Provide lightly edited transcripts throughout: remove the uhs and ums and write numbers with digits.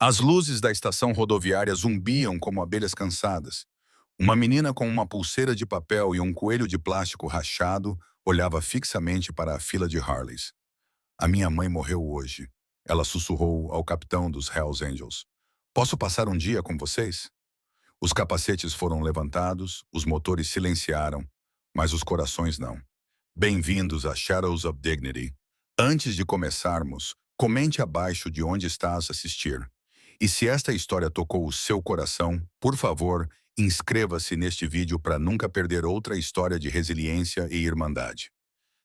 As luzes da estação rodoviária zumbiam como abelhas cansadas. Uma menina com uma pulseira de papel e um coelho de plástico rachado olhava fixamente para a fila de Harleys. A minha mãe morreu hoje. Ela sussurrou ao capitão dos Hells Angels. Posso passar um dia com vocês? Os capacetes foram levantados, os motores silenciaram, mas os corações não. Bem-vindos a Shadows of Dignity. Antes de começarmos, comente abaixo de onde estás a assistir. E se esta história tocou o seu coração, por favor, inscreva-se neste vídeo para nunca perder outra história de resiliência e irmandade.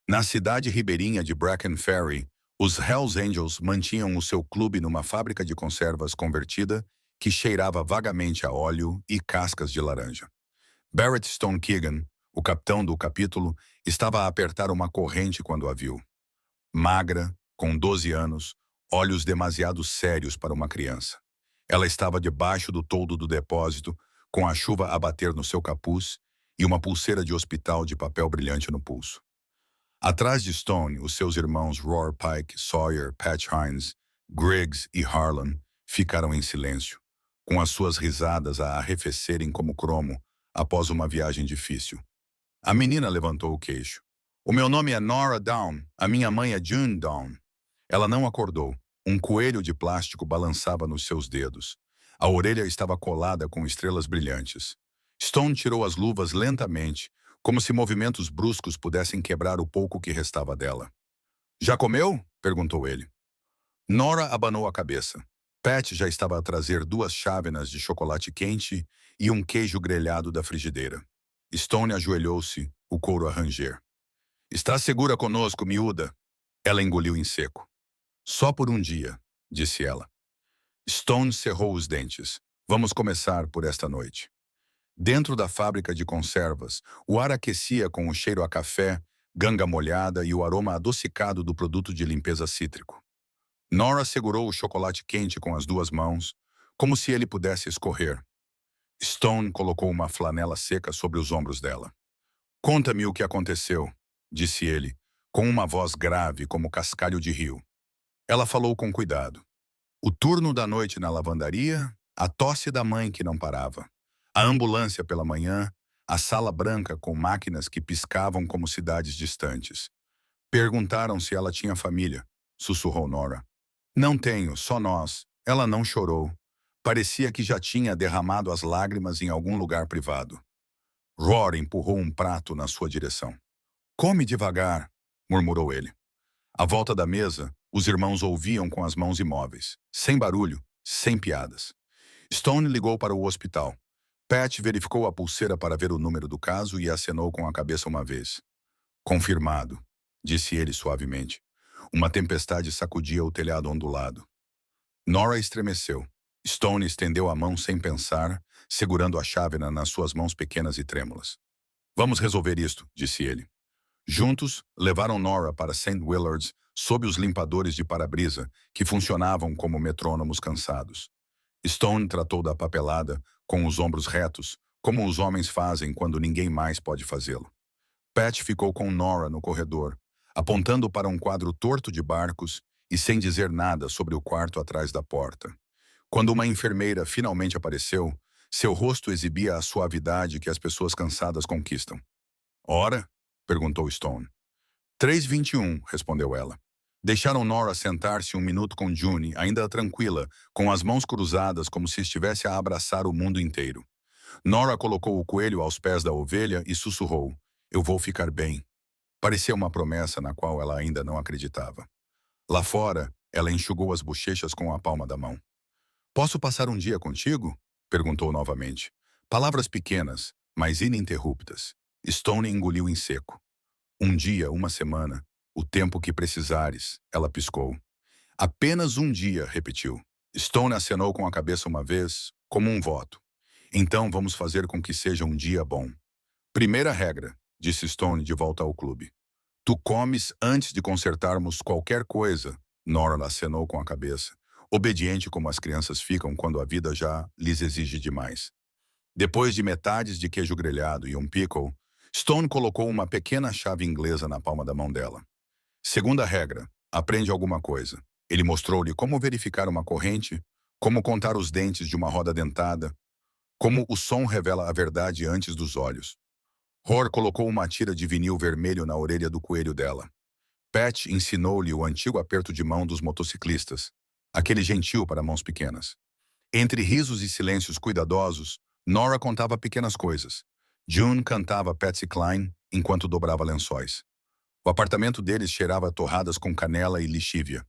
Na cidade ribeirinha de Bracken Ferry, os Hells Angels mantinham o seu clube numa fábrica de conservas convertida que cheirava vagamente a óleo e cascas de laranja. Barrett Stone Keegan, o capitão do capítulo, estava a apertar uma corrente quando a viu. Magra, com 12 anos, olhos demasiado sérios para uma criança. Ela estava debaixo do toldo do depósito, com a chuva a bater no seu capuz e uma pulseira de hospital de papel brilhante no pulso. Atrás de Stone, os seus irmãos Roar Pike, Sawyer, Patch Hines, Griggs e Harlan ficaram em silêncio, com as suas risadas a arrefecerem como cromo após uma viagem difícil. A menina levantou o queixo. O meu nome é Nora Down, a minha mãe é June Down. Ela não acordou. Um coelho de plástico balançava nos seus dedos. A orelha estava colada com estrelas brilhantes. Stone tirou as luvas lentamente, como se movimentos bruscos pudessem quebrar o pouco que restava dela. Já comeu? Perguntou ele. Nora abanou a cabeça. Pat já estava a trazer 2 chávenas de chocolate quente e um queijo grelhado da frigideira. Stone ajoelhou-se, o couro a ranger. Está segura conosco, miúda? Ela engoliu em seco. Só por um dia, disse ela. Stone cerrou os dentes. Vamos começar por esta noite. Dentro da fábrica de conservas, o ar aquecia com o cheiro a café, ganga molhada e o aroma adocicado do produto de limpeza cítrico. Nora segurou o chocolate quente com as 2 mãos, como se ele pudesse escorrer. Stone colocou uma flanela seca sobre os ombros dela. Conta-me o que aconteceu, disse ele, com uma voz grave como cascalho de rio. Ela falou com cuidado. O turno da noite na lavandaria, a tosse da mãe que não parava, a ambulância pela manhã, a sala branca com máquinas que piscavam como cidades distantes. Perguntaram se ela tinha família, sussurrou Nora. Não tenho, só nós. Ela não chorou. Parecia que já tinha derramado as lágrimas em algum lugar privado. Roar empurrou um prato na sua direção. Come devagar, murmurou ele. À volta da mesa, os irmãos ouviam com as mãos imóveis, sem barulho, sem piadas. Stone ligou para o hospital. Pat verificou a pulseira para ver o número do caso e acenou com a cabeça uma vez. Confirmado, disse ele suavemente. Uma tempestade sacudia o telhado ondulado. Nora estremeceu. Stone estendeu a mão sem pensar, segurando a chávena nas suas mãos pequenas e trêmulas. Vamos resolver isto, disse ele. Juntos, levaram Nora para St. Willard's sob os limpadores de para-brisa, que funcionavam como metrônomos cansados. Stone tratou da papelada, com os ombros retos, como os homens fazem quando ninguém mais pode fazê-lo. Pat ficou com Nora no corredor, apontando para um quadro torto de barcos e sem dizer nada sobre o quarto atrás da porta. Quando uma enfermeira finalmente apareceu, seu rosto exibia a suavidade que as pessoas cansadas conquistam. Ora? Perguntou Stone. 3:21, respondeu ela. Deixaram Nora sentar-se um minuto com June, ainda tranquila, com as mãos cruzadas como se estivesse a abraçar o mundo inteiro. Nora colocou o coelho aos pés da ovelha e sussurrou, eu vou ficar bem. Parecia uma promessa na qual ela ainda não acreditava. Lá fora, ela enxugou as bochechas com a palma da mão. Posso passar um dia contigo? Perguntou novamente. Palavras pequenas, mas ininterruptas. Stone engoliu em seco. Um dia, uma semana, o tempo que precisares, ela piscou. Apenas um dia, repetiu. Stone acenou com a cabeça uma vez, como um voto. Então vamos fazer com que seja um dia bom. Primeira regra, disse Stone de volta ao clube. Tu comes antes de consertarmos qualquer coisa, Nora acenou com a cabeça, obediente como as crianças ficam quando a vida já lhes exige demais. Depois de metades de queijo grelhado e um pickle, Stone colocou uma pequena chave inglesa na palma da mão dela. Segunda regra, aprende alguma coisa. Ele mostrou-lhe como verificar uma corrente, Como contar os dentes de uma roda dentada, como o som revela a verdade antes dos olhos. Hor colocou uma tira de vinil vermelho na orelha do coelho dela. Pat ensinou-lhe o antigo aperto de mão dos motociclistas, aquele gentil para mãos pequenas. Entre risos e silêncios cuidadosos, Nora contava pequenas coisas. June cantava Patsy Cline enquanto dobrava lençóis. O apartamento deles cheirava a torradas com canela e lixívia.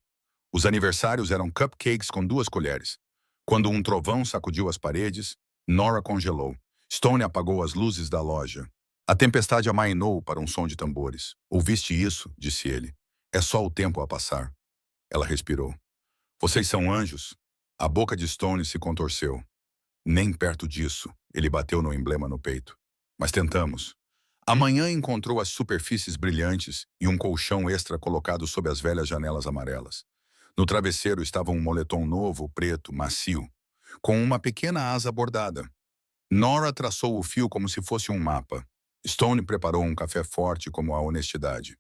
Os aniversários eram cupcakes com 2 colheres. Quando um trovão sacudiu as paredes, Nora congelou. Stone apagou as luzes da loja. A tempestade amainou para um som de tambores. Ouviste isso? Disse ele. É só o tempo a passar. Ela respirou. Vocês são anjos? A boca de Stone se contorceu. Nem perto disso, ele bateu no emblema no peito. Mas tentamos. Amanhã encontrou as superfícies brilhantes e um colchão extra colocado sob as velhas janelas amarelas. No travesseiro estava um moletom novo, preto, macio, com uma pequena asa bordada. Nora traçou o fio como se fosse um mapa. Stone preparou um café forte como a honestidade.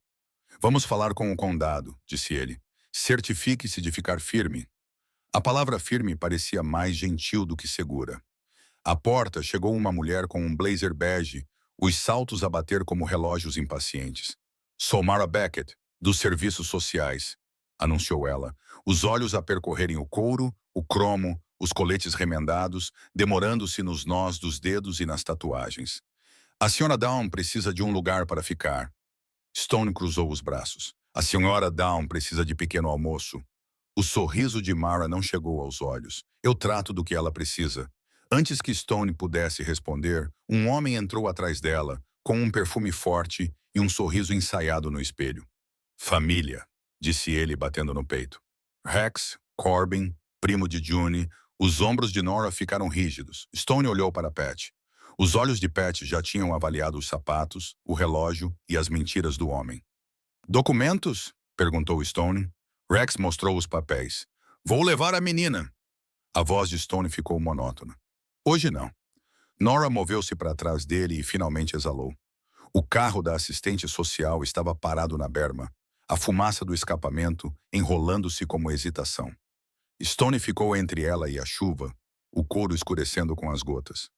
Vamos falar com o condado, disse ele. Certifique-se de ficar firme. A palavra firme parecia mais gentil do que segura. À porta chegou uma mulher com um blazer bege, os saltos a bater como relógios impacientes. Sou Mara Beckett, dos serviços sociais, anunciou ela, os olhos a percorrerem o couro, o cromo, os coletes remendados, demorando-se nos nós dos dedos e nas tatuagens. A senhora Down precisa de um lugar para ficar. Stone cruzou os braços. A senhora Down precisa de pequeno almoço. O sorriso de Mara não chegou aos olhos. Eu trato do que ela precisa. Antes que Stone pudesse responder, um homem entrou atrás dela, com um perfume forte e um sorriso ensaiado no espelho. Família, disse ele, batendo no peito. Rex, Corbin, primo de June, os ombros de Nora ficaram rígidos. Stone olhou para Pat. Os olhos de Pat já tinham avaliado os sapatos, o relógio e as mentiras do homem. Documentos? Perguntou Stone. Rex mostrou os papéis. Vou levar a menina. A voz de Stone ficou monótona. Hoje não. Nora moveu-se para trás dele e finalmente exalou. O carro da assistente social estava parado na berma, a fumaça do escapamento enrolando-se como hesitação. Stone ficou entre ela e a chuva, o couro escurecendo com as gotas.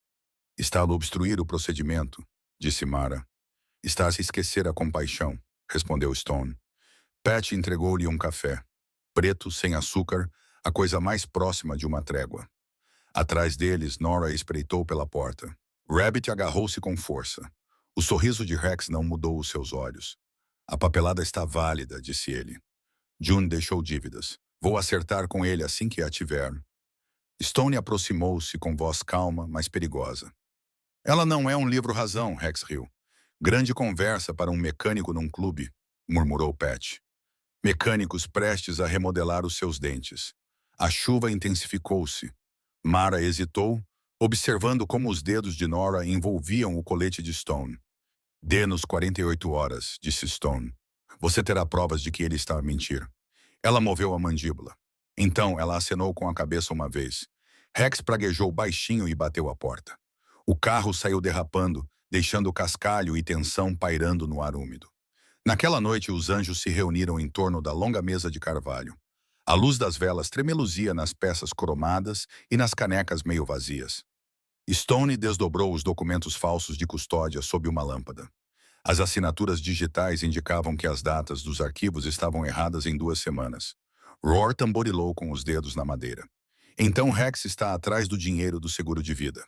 Está a obstruir o procedimento, disse Mara. Está a se esquecer a compaixão, respondeu Stone. Pat entregou-lhe um café. Preto, sem açúcar, a coisa mais próxima de uma trégua. Atrás deles, Nora espreitou pela porta. Rabbit agarrou-se com força. O sorriso de Rex não mudou os seus olhos. A papelada está válida, disse ele. June deixou dívidas. Vou acertar com ele assim que a tiver. Stone aproximou-se com voz calma, mas perigosa. Ela não é um livro-razão, Rex riu. Grande conversa para um mecânico num clube, murmurou Pat. Mecânicos prestes a remodelar os seus dentes. A chuva intensificou-se. Mara hesitou, observando como os dedos de Nora envolviam o colete de Stone. Dê-nos 48 horas, disse Stone. Você terá provas de que ele está a mentir. Ela moveu a mandíbula. Então ela acenou com a cabeça uma vez. Rex praguejou baixinho e bateu a porta. O carro saiu derrapando, deixando cascalho e tensão pairando no ar úmido. Naquela noite os anjos se reuniram em torno da longa mesa de carvalho. A luz das velas tremeluzia nas peças cromadas e nas canecas meio vazias. Stone desdobrou os documentos falsos de custódia sob uma lâmpada. As assinaturas digitais indicavam que as datas dos arquivos estavam erradas em 2 semanas. Roar tamborilou com os dedos na madeira. Então Rex está atrás do dinheiro do seguro de vida.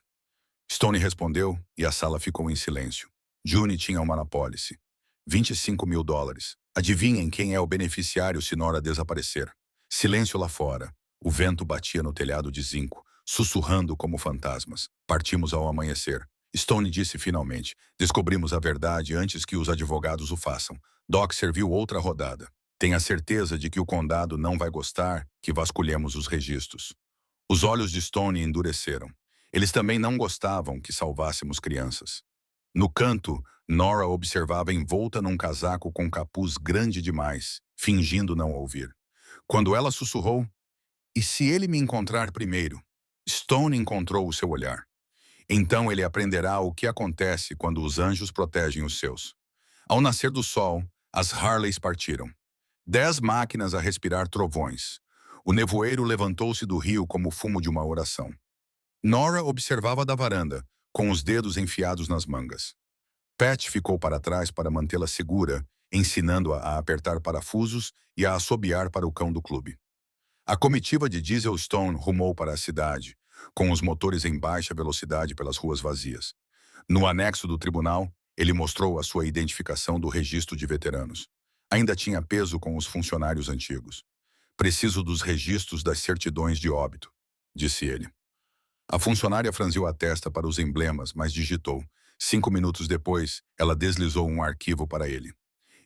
Stone respondeu e a sala ficou em silêncio. June tinha uma apólice. 25 mil dólares. Adivinhem quem é o beneficiário se Nora desaparecer. Silêncio lá fora. O vento batia no telhado de zinco, sussurrando como fantasmas. Partimos ao amanhecer. Stone disse finalmente. Descobrimos a verdade antes que os advogados o façam. Doc serviu outra rodada. Tenha certeza de que o condado não vai gostar que vasculhemos os registros. Os olhos de Stone endureceram. Eles também não gostavam que salvássemos crianças. No canto, Nora observava envolta num casaco com capuz grande demais, fingindo não ouvir. Quando ela sussurrou, e se ele me encontrar primeiro? Stone encontrou o seu olhar. Então ele aprenderá o que acontece quando os anjos protegem os seus. Ao nascer do sol, as Harleys partiram. 10 máquinas a respirar trovões. O nevoeiro levantou-se do rio como o fumo de uma oração. Nora observava da varanda, com os dedos enfiados nas mangas. Pat ficou para trás para mantê-la segura, ensinando-a a apertar parafusos e a assobiar para o cão do clube. A comitiva de Diesel Stone rumou para a cidade, com os motores em baixa velocidade pelas ruas vazias. No anexo do tribunal, ele mostrou a sua identificação do registro de veteranos. Ainda tinha peso com os funcionários antigos. Preciso dos registros das certidões de óbito, disse ele. A funcionária franziu a testa para os emblemas, mas digitou. 5 minutos depois, ela deslizou um arquivo para ele.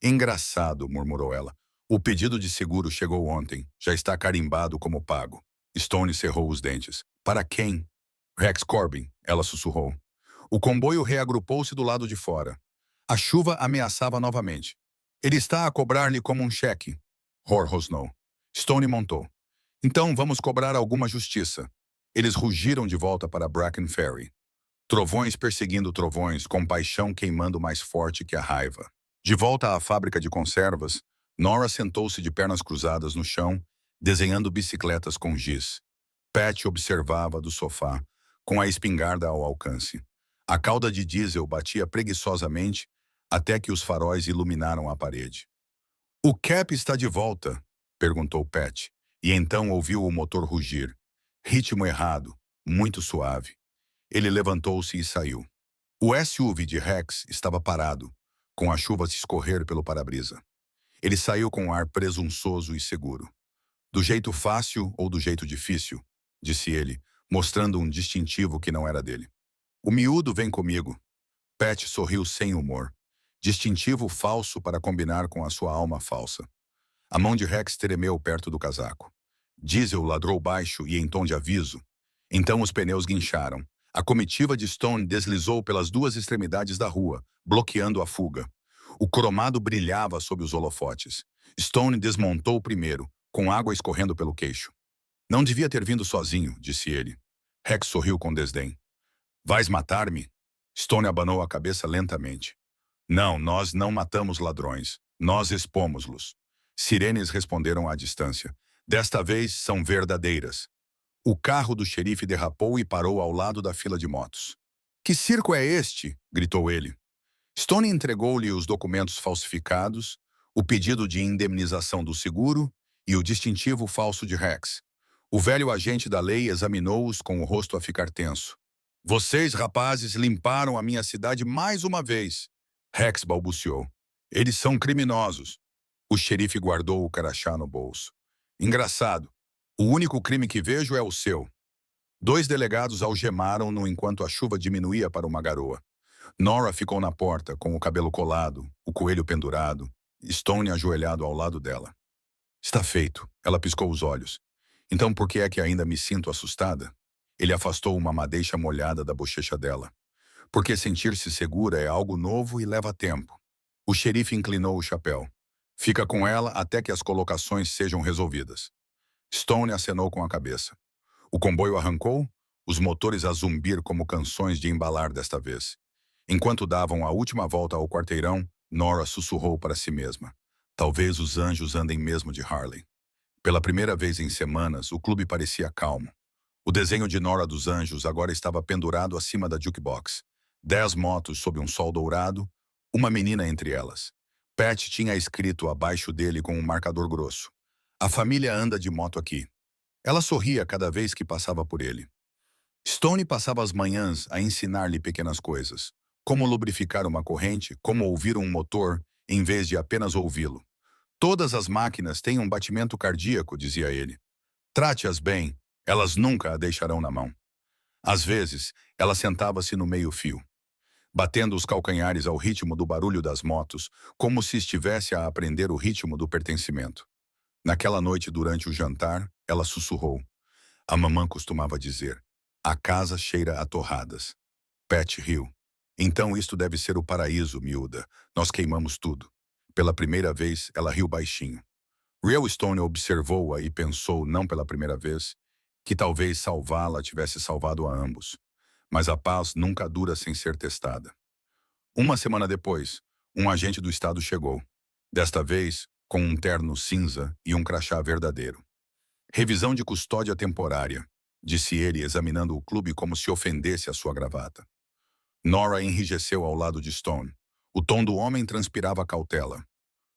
Engraçado, murmurou ela. O pedido de seguro chegou ontem. Já está carimbado como pago. Stone cerrou os dentes. Para quem? Rex Corbin, ela sussurrou. O comboio reagrupou-se do lado de fora. A chuva ameaçava novamente. Ele está a cobrar-lhe como um cheque. Hor rosnou. Stone montou. Então vamos cobrar alguma justiça. Eles rugiram de volta para Bracken Ferry. Trovões perseguindo trovões, com paixão queimando mais forte que a raiva. De volta à fábrica de conservas, Nora sentou-se de pernas cruzadas no chão, desenhando bicicletas com giz. Pat observava do sofá, com a espingarda ao alcance. A cauda de diesel batia preguiçosamente até que os faróis iluminaram a parede. "O Cap está de volta?" perguntou Pat, e então ouviu o motor rugir. Ritmo errado, muito suave. Ele levantou-se e saiu. O SUV de Rex estava parado, com a chuva se escorrer pelo para-brisa. Ele saiu com um ar presunçoso e seguro. "Do jeito fácil ou do jeito difícil?" disse ele, mostrando um distintivo que não era dele. "O miúdo vem comigo." Pat sorriu sem humor. Distintivo falso para combinar com a sua alma falsa. A mão de Rex tremeu perto do casaco. Diesel ladrou baixo e em tom de aviso. Então os pneus guincharam. A comitiva de Stone deslizou pelas duas extremidades da rua, bloqueando a fuga. O cromado brilhava sob os holofotes. Stone desmontou primeiro, com água escorrendo pelo queixo. "Não devia ter vindo sozinho", disse ele. Rex sorriu com desdém. "Vais matar-me?" Stone abanou a cabeça lentamente. "Não, nós não matamos ladrões. Nós expomos-los." Sirenes responderam à distância. Desta vez são verdadeiras. O carro do xerife derrapou e parou ao lado da fila de motos. "Que circo é este?" gritou ele. Stone entregou-lhe os documentos falsificados, o pedido de indemnização do seguro e o distintivo falso de Rex. O velho agente da lei examinou-os com o rosto a ficar tenso. "Vocês, rapazes, limparam a minha cidade mais uma vez." Rex balbuciou. "Eles são criminosos." O xerife guardou o crachá no bolso. "Engraçado. O único crime que vejo é o seu." 2 delegados algemaram-no enquanto a chuva diminuía para uma garoa. Nora ficou na porta, com o cabelo colado, o coelho pendurado, Stone ajoelhado ao lado dela. "Está feito." Ela piscou os olhos. "Então por que é que ainda me sinto assustada?" Ele afastou uma madeixa molhada da bochecha dela. "Porque sentir-se segura é algo novo e leva tempo." O xerife inclinou o chapéu. "Fica com ela até que as colocações sejam resolvidas." Stone acenou com a cabeça. O comboio arrancou, os motores a zumbir como canções de embalar desta vez. Enquanto davam a última volta ao quarteirão, Nora sussurrou para si mesma. Talvez os anjos andem mesmo de Harley. Pela primeira vez em semanas, o clube parecia calmo. O desenho de Nora dos Anjos agora estava pendurado acima da jukebox. 10 motos sob um sol dourado, uma menina entre elas. Pat tinha escrito abaixo dele com um marcador grosso. "A família anda de moto aqui." Ela sorria cada vez que passava por ele. Stone passava as manhãs a ensinar-lhe pequenas coisas. Como lubrificar uma corrente, como ouvir um motor, em vez de apenas ouvi-lo. "Todas as máquinas têm um batimento cardíaco", dizia ele. "Trate-as bem, elas nunca a deixarão na mão." Às vezes, ela sentava-se no meio-fio, batendo os calcanhares ao ritmo do barulho das motos, como se estivesse a aprender o ritmo do pertencimento. Naquela noite, durante o jantar, ela sussurrou. A mamã costumava dizer, "A casa cheira a torradas." Pat riu. "Então isto deve ser o paraíso, miúda. Nós queimamos tudo." Pela primeira vez, ela riu baixinho. Real Stone observou-a e pensou, não pela primeira vez, que talvez salvá-la tivesse salvado a ambos. Mas a paz nunca dura sem ser testada. Uma semana depois, um agente do estado chegou. Desta vez, com um terno cinza e um crachá verdadeiro. Revisão de custódia temporária, disse ele, examinando o clube como se ofendesse a sua gravata. Nora enrijeceu ao lado de Stone. O tom do homem transpirava cautela.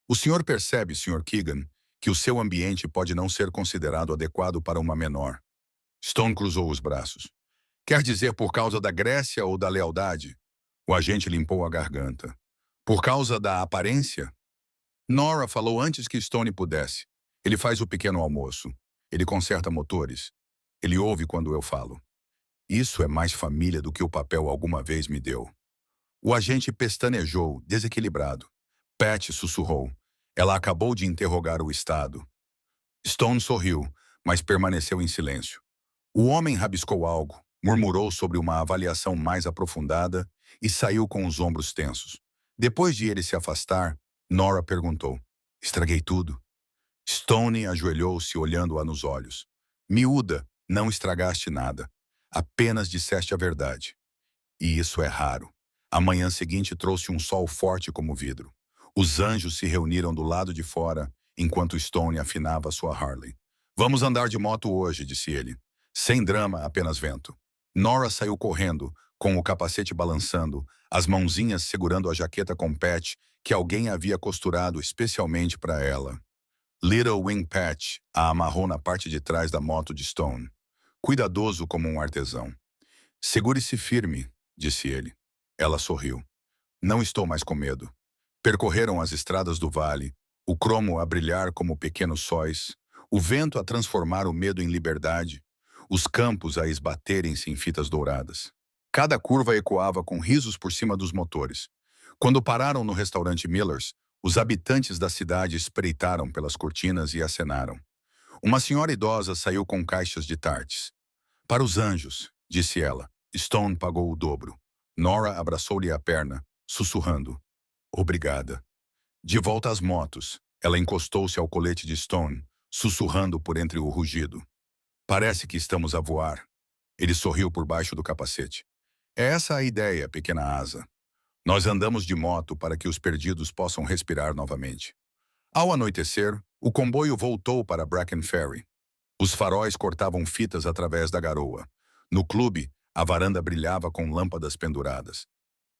O senhor percebe, Sr. Keegan, que o seu ambiente pode não ser considerado adequado para uma menor. Stone cruzou os braços. Quer dizer por causa da Grécia ou da lealdade? O agente limpou a garganta. Por causa da aparência? Nora falou antes que Stone pudesse. Ele faz o pequeno almoço. Ele conserta motores. Ele ouve quando eu falo. Isso é mais família do que o papel alguma vez me deu. O agente pestanejou, desequilibrado. Pat sussurrou. Ela acabou de interrogar o Estado. Stone sorriu, mas permaneceu em silêncio. O homem rabiscou algo, murmurou sobre uma avaliação mais aprofundada e saiu com os ombros tensos. Depois de ele se afastar, Nora perguntou. Estraguei tudo? Stone ajoelhou-se olhando-a nos olhos. Miúda, não estragaste nada. Apenas disseste a verdade. E isso é raro. A manhã seguinte trouxe um sol forte como vidro. Os anjos se reuniram do lado de fora, enquanto Stone afinava sua Harley. Vamos andar de moto hoje, disse ele. Sem drama, apenas vento. Nora saiu correndo, com o capacete balançando, as mãozinhas segurando a jaqueta com patch que alguém havia costurado especialmente para ela. Little Wing Patch a amarrou na parte de trás da moto de Stone, cuidadoso como um artesão. Segure-se firme, disse ele. Ela sorriu. Não estou mais com medo. Percorreram as estradas do vale, o cromo a brilhar como pequenos sóis, o vento a transformar o medo em liberdade, os campos a esbaterem-se em fitas douradas. Cada curva ecoava com risos por cima dos motores. Quando pararam no restaurante Miller's, os habitantes da cidade espreitaram pelas cortinas e acenaram. Uma senhora idosa saiu com caixas de tartes. Para os anjos, disse ela. Stone pagou o dobro. Nora abraçou-lhe a perna, sussurrando. Obrigada. De volta às motos, ela encostou-se ao colete de Stone, sussurrando por entre o rugido. Parece que estamos a voar. Ele sorriu por baixo do capacete. É essa a ideia, pequena asa. Nós andamos de moto para que os perdidos possam respirar novamente. Ao anoitecer, o comboio voltou para Bracken Ferry. Os faróis cortavam fitas através da garoa. No clube, a varanda brilhava com lâmpadas penduradas.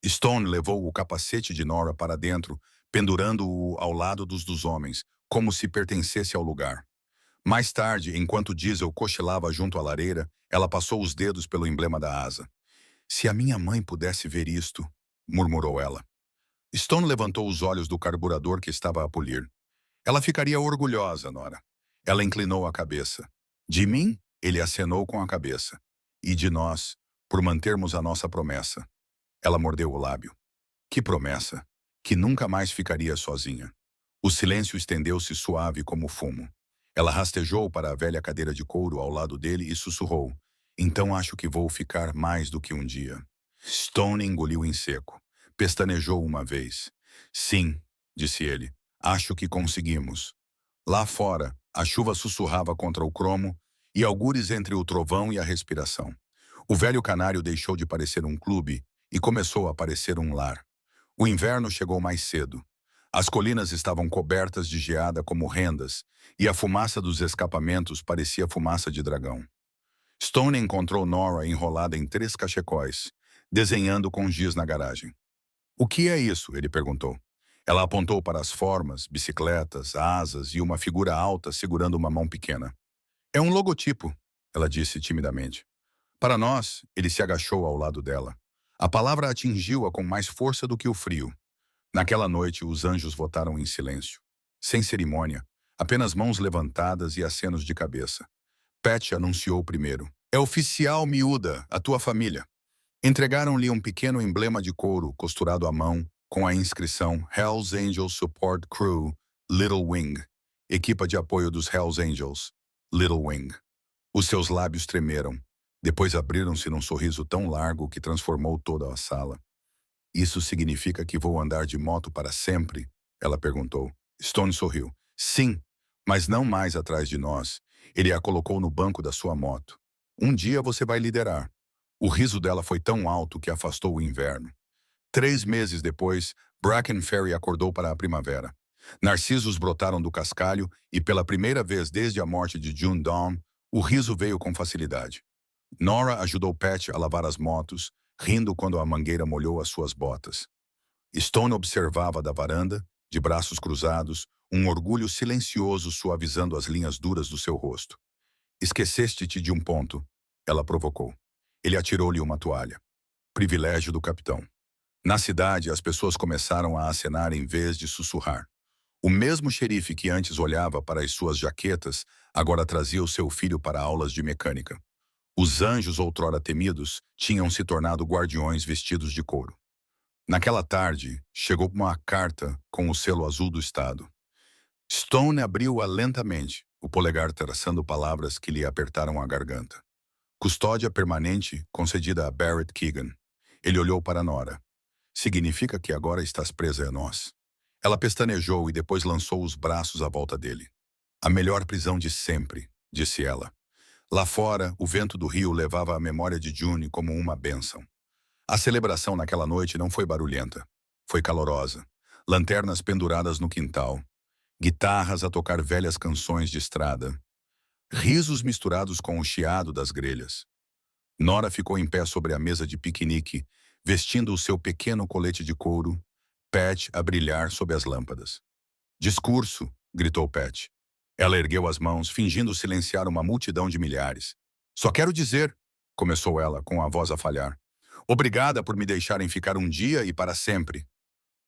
Stone levou o capacete de Nora para dentro, pendurando-o ao lado dos homens, como se pertencesse ao lugar. Mais tarde, enquanto Diesel cochilava junto à lareira, ela passou os dedos pelo emblema da asa. Se a minha mãe pudesse ver isto, murmurou ela. Stone levantou os olhos do carburador que estava a polir. Ela ficaria orgulhosa, Nora. Ela inclinou a cabeça. De mim? Ele acenou com a cabeça. E de nós, por mantermos a nossa promessa. Ela mordeu o lábio. Que promessa? Que nunca mais ficaria sozinha. O silêncio estendeu-se suave como fumo. Ela rastejou para a velha cadeira de couro ao lado dele e sussurrou. Então acho que vou ficar mais do que um dia. Stone engoliu em seco. Pestanejou uma vez. Sim, disse ele. Acho que conseguimos. Lá fora, a chuva sussurrava contra o cromo e algures entre o trovão e a respiração. O velho canário deixou de parecer um clube e começou a parecer um lar. O inverno chegou mais cedo. As colinas estavam cobertas de geada como rendas e a fumaça dos escapamentos parecia fumaça de dragão. Stone encontrou Nora enrolada em 3 cachecóis, desenhando com giz na garagem. O que é isso? Ele perguntou. Ela apontou para as formas, bicicletas, asas e uma figura alta segurando uma mão pequena. É um logotipo, ela disse timidamente. Para nós, ele se agachou ao lado dela. A palavra atingiu-a com mais força do que o frio. Naquela noite, os anjos votaram em silêncio. Sem cerimônia, apenas mãos levantadas e acenos de cabeça. Pat anunciou primeiro. É oficial, miúda, a tua família. Entregaram-lhe um pequeno emblema de couro costurado à mão, com a inscrição Hells Angels Support Crew, Little Wing, equipa de apoio dos Hells Angels, Little Wing. Os seus lábios tremeram. Depois abriram-se num sorriso tão largo que transformou toda a sala. Isso significa que vou andar de moto para sempre? Ela perguntou. Stone sorriu. Sim, mas não mais atrás de nós. Ele a colocou no banco da sua moto. Um dia você vai liderar. O riso dela foi tão alto que afastou o inverno. 3 meses depois, Bracken Ferry acordou para a primavera. Narcisos brotaram do cascalho e, pela primeira vez desde a morte de June Dawn, o riso veio com facilidade. Nora ajudou Pat a lavar as motos, rindo quando a mangueira molhou as suas botas. Stone observava da varanda, de braços cruzados, um orgulho silencioso suavizando as linhas duras do seu rosto. Esqueceste-te de um ponto, ela provocou. Ele atirou-lhe uma toalha. Privilégio do capitão. Na cidade, as pessoas começaram a acenar em vez de sussurrar. O mesmo xerife que antes olhava para as suas jaquetas, agora trazia o seu filho para aulas de mecânica. Os anjos outrora temidos tinham se tornado guardiões vestidos de couro. Naquela tarde, chegou uma carta com o selo azul do estado. Stone abriu-a lentamente, o polegar traçando palavras que lhe apertaram a garganta. Custódia permanente concedida a Barrett Keegan. Ele olhou para Nora. Significa que agora estás presa a nós. Ela pestanejou e depois lançou os braços à volta dele. A melhor prisão de sempre, disse ela. Lá fora, o vento do rio levava a memória de June como uma bênção. A celebração naquela noite não foi barulhenta. Foi calorosa. Lanternas penduradas no quintal. Guitarras a tocar velhas canções de estrada. Risos misturados com o chiado das grelhas. Nora ficou em pé sobre a mesa de piquenique, vestindo o seu pequeno colete de couro, Pat a brilhar sob as lâmpadas. Discurso, gritou Pat. Ela ergueu as mãos, fingindo silenciar uma multidão de milhares. Só quero dizer, começou ela, com a voz a falhar. Obrigada por me deixarem ficar um dia e para sempre.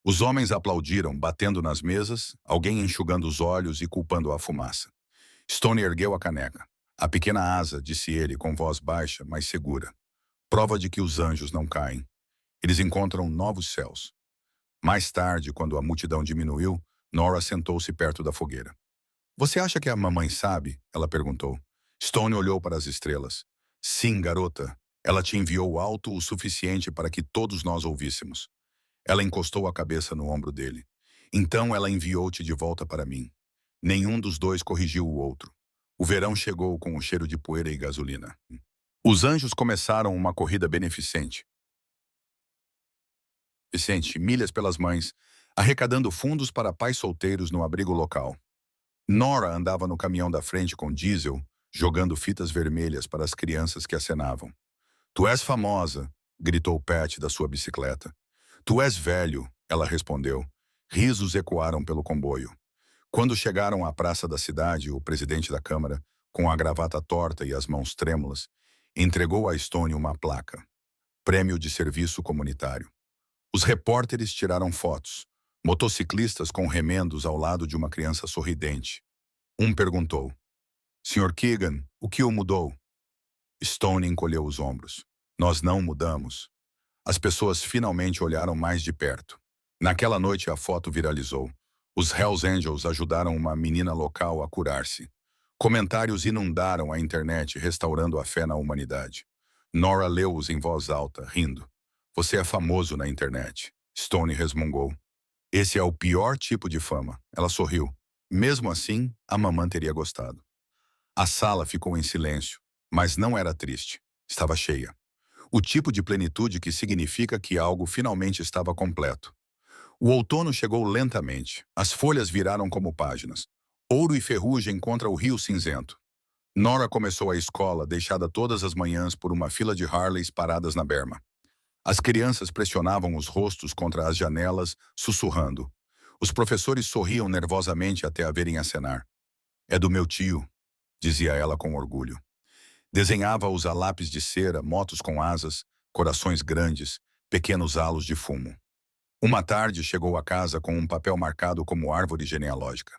Os homens aplaudiram, batendo nas mesas, alguém enxugando os olhos e culpando a fumaça. Stone ergueu a caneca. A pequena asa, disse ele com voz baixa, mas segura. Prova de que os anjos não caem. Eles encontram novos céus. Mais tarde, quando a multidão diminuiu, Nora sentou-se perto da fogueira. Você acha que a mamãe sabe? Ela perguntou. Stone olhou para as estrelas. Sim, garota. Ela te enviou alto o suficiente para que todos nós ouvíssemos. Ela encostou a cabeça no ombro dele. Então ela enviou-te de volta para mim. Nenhum dos dois corrigiu o outro. O verão chegou com o cheiro de poeira e gasolina. Os anjos começaram uma corrida beneficente. Milhas pelas mães, arrecadando fundos para pais solteiros no abrigo local. Nora andava no caminhão da frente com diesel, jogando fitas vermelhas para as crianças que acenavam. Tu és famosa, gritou Pat da sua bicicleta. Tu és velho, ela respondeu. Risos ecoaram pelo comboio. Quando chegaram à praça da cidade, o presidente da Câmara, com a gravata torta e as mãos trêmulas, entregou a Stone uma placa. Prêmio de Serviço Comunitário. Os repórteres tiraram fotos. Motociclistas com remendos ao lado de uma criança sorridente. Um perguntou. Sr. Keegan, o que o mudou? Stone encolheu os ombros. Nós não mudamos. As pessoas finalmente olharam mais de perto. Naquela noite a foto viralizou. Os Hells Angels ajudaram uma menina local a curar-se. Comentários inundaram a internet, restaurando a fé na humanidade. Nora leu-os em voz alta, rindo. Você é famoso na internet. Stone resmungou. Esse é o pior tipo de fama. Ela sorriu. Mesmo assim, a mamã teria gostado. A sala ficou em silêncio, mas não era triste. Estava cheia. O tipo de plenitude que significa que algo finalmente estava completo. O outono chegou lentamente. As folhas viraram como páginas. Ouro e ferrugem contra o rio cinzento. Nora começou a escola, deixada todas as manhãs por uma fila de Harleys paradas na berma. As crianças pressionavam os rostos contra as janelas, sussurrando. Os professores sorriam nervosamente até a verem acenar. É do meu tio, dizia ela com orgulho. Desenhava-os a lápis de cera, motos com asas, corações grandes, pequenos halos de fumo. Uma tarde chegou a casa com um papel marcado como árvore genealógica.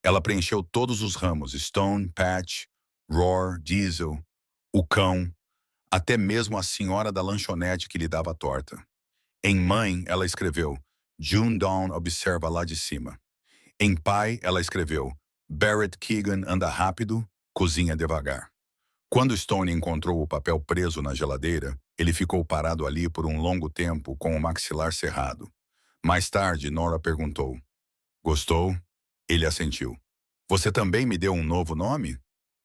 Ela preencheu todos os ramos, Stone, Patch, Roar, Diesel, o cão, até mesmo a senhora da lanchonete que lhe dava a torta. Em mãe, ela escreveu, June Dawn observa lá de cima. Em pai, ela escreveu, Barrett Keegan anda rápido, cozinha devagar. Quando Stone encontrou o papel preso na geladeira, ele ficou parado ali por um longo tempo com o maxilar cerrado. Mais tarde, Nora perguntou, Gostou? Ele assentiu. Você também me deu um novo nome?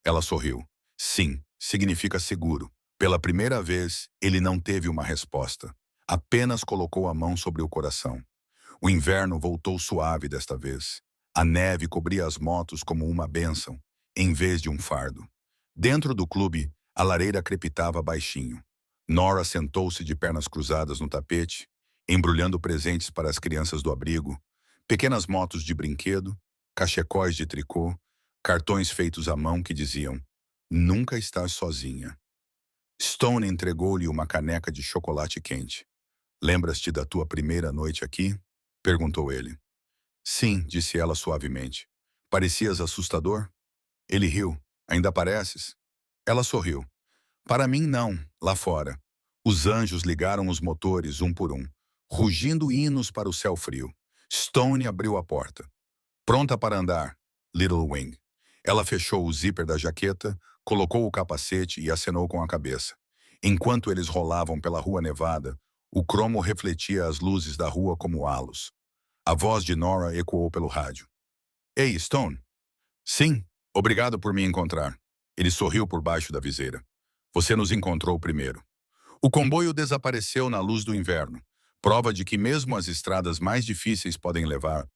Ela sorriu. Sim, significa seguro. Pela primeira vez, ele não teve uma resposta. Apenas colocou a mão sobre o coração. O inverno voltou suave desta vez. A neve cobria as motos como uma bênção, em vez de um fardo. Dentro do clube, a lareira crepitava baixinho. Nora sentou-se de pernas cruzadas no tapete, embrulhando presentes para as crianças do abrigo, pequenas motos de brinquedo, cachecóis de tricô, cartões feitos à mão que diziam: "Nunca estás sozinha". Stone entregou-lhe uma caneca de chocolate quente. "Lembras-te da tua primeira noite aqui?" perguntou ele. "Sim", disse ela suavemente. "Parecias assustador?" Ele riu. "Ainda pareces?" Ela sorriu. "Para mim, não, lá fora." Os anjos ligaram os motores um por um, rugindo hinos para o céu frio. Stone abriu a porta. "Pronta para andar, Little Wing." Ela fechou o zíper da jaqueta, colocou o capacete e acenou com a cabeça. Enquanto eles rolavam pela rua nevada, o cromo refletia as luzes da rua como halos. A voz de Nora ecoou pelo rádio. "Ei, Stone." "Sim, obrigado por me encontrar." Ele sorriu por baixo da viseira. "Você nos encontrou primeiro." O comboio desapareceu na luz do inverno, prova de que mesmo as estradas mais difíceis podem levar